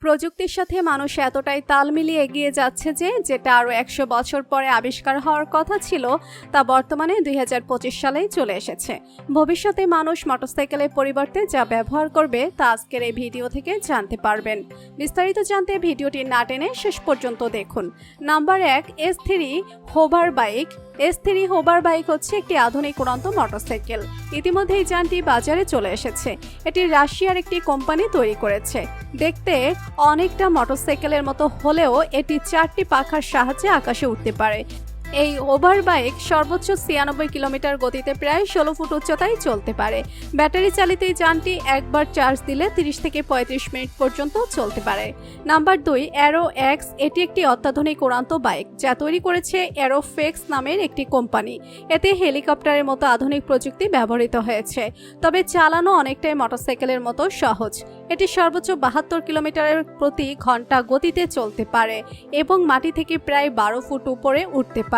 প্রযুক্তির সাথে মানুষ এতটাই তাল মিলিয়ে এগিয়ে যাচ্ছে যে যেটা আরও ১০০ বছর পরে আবিষ্কার হওয়ার কথা ছিল তা বর্তমানে ২০২৫ সালেই চলে এসেছে। ভবিষ্যতে মানুষ মোটরসাইকেলের পরিবর্তে যা ব্যবহার করবে তা আজকের এই ভিডিও থেকে জানতে পারবেন। বিস্তারিত জানতে ভিডিওটি না টেনে শেষ পর্যন্ত দেখুন। Number ১, S3 hover bike. S3 hover bike হচ্ছে একটি আধুনিক উড়ন্ত মোটরসাইকেল। ইতিমধ্যে এই যানটি বাজারে চলে এসেছে। এটি রাশিয়ার একটি কোম্পানি তৈরি করেছে। দেখতে অনেকটা মোটরসাইকেলের মতো হলেও এটি 4টি পাখার সাহায্যে আকাশে উঠতে পারে। এই হোভার বাইক সর্বোচ্চ 96 কিলোমিটার গতিতে প্রায় 16 ফুট উচ্চতায় চলতে পারে। ব্যাটারি চালিত এই যানটি একবার চার্জ দিলে 30 থেকে 35 মিনিট পর্যন্ত চলতে পারে। Number 2, arrow x. এটি একটি অত্যাধুনিক উড়ন্ত বাইক যা তৈরি করেছে অ্যারোফেক্স নামের একটি কোম্পানি। এতে হেলিকপ্টারের মতো আধুনিক প্রযুক্তি ব্যবহৃত হয়েছে, তবে চালানো অনেকটাই মোটরসাইকেলের মতো সহজ। এটি সর্বোচ্চ 72 কিলোমিটারের প্রতি ঘন্টা গতিতে চলতে পারে এবং মাটি থেকে প্রায় 12 ফুট উপরে উঠতে পারে।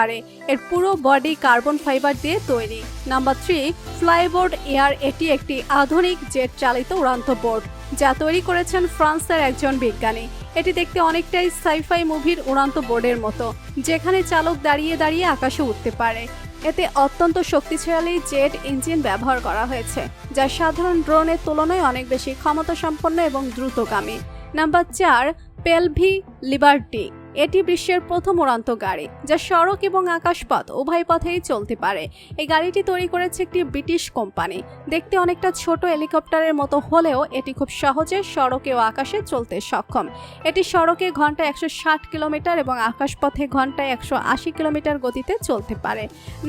এর পুরো বডি কার্বন ফাইবার দিয়ে তৈরি। Number 3, flyboard air. এটি একটি আধুনিক জেট চালিত উড়ন্ত বোর্ড যা তৈরি করেছেন ফ্রান্সের একজন বিজ্ঞানী। এটি দেখতে অনেকটাই সাইফাই মুভির উড়ন্ত বোর্ডের মতো, যেখানে চালক দাঁড়িয়ে দাঁড়িয়ে আকাশে উঠতে পারে। এতে অত্যন্ত শক্তিশালী জেট ইঞ্জিন ব্যবহার করা হয়েছে যা সাধারণ ড্রোনের তুলনায় অনেক বেশি ক্ষমতাসম্পন্ন এবং দ্রুতগামী। নাম্বার 4, পেলভি লিবার্টি। এটি বিশ্বের প্রথম উড়ন্ত গাড়ি যা সড়ক এবং আকাশপথ উভয় পথেই চলতে পারে। এই গাড়িটি তৈরি করেছে একটি ব্রিটিশ কোম্পানি। দেখতে অনেকটা ছোট হেলিকপ্টারের মতো হলেও এটি খুব সহজে সড়কে ও আকাশে চলতে সক্ষম। এটি সড়কে ঘন্টায় 160 কিলোমিটার এবং আকাশপথে ঘন্টায় 180 কিলোমিটার গতিতে চলতে পারে।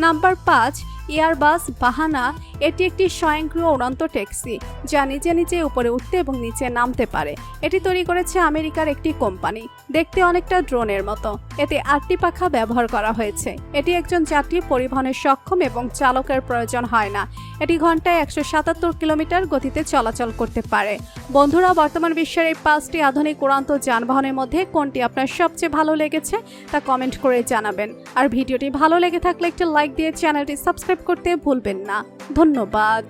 নাম্বার 5, এয়ারবাস বাহানা। এটি একটি স্বয়ংক্রিয় উড়ন্ত ট্যাক্সি যা নিজে নিজে উপরে উঠতে এবং নিচে নামতে পারে। এটি তৈরি করেছে আমেরিকার একটি কোম্পানি। দেখতে অনেকটা ড্রোনের মতো। এতে 8টি পাখা ব্যবহার করা হয়েছে। এটি একজন যাত্রী পরিবহনে সক্ষম এবং চালকের প্রয়োজন হয় না। এটি ঘন্টায় 177 কিলোমিটার গতিতে চলাচল করতে পারে। বন্ধুরা, বর্তমান বিশ্বের এই 5টি আধুনিক উড়ন্ত যানবাহনের মধ্যে কোনটি আপনার সবচেয়ে ভালো লেগেছে তা কমেন্ট করে জানাবেন। আর ভিডিওটি ভালো লেগে থাকলে একটি লাইক দিয়ে চ্যানেলটি সাবস্ক্রাইব করতে ভুলবেন না। ধন্যবাদ।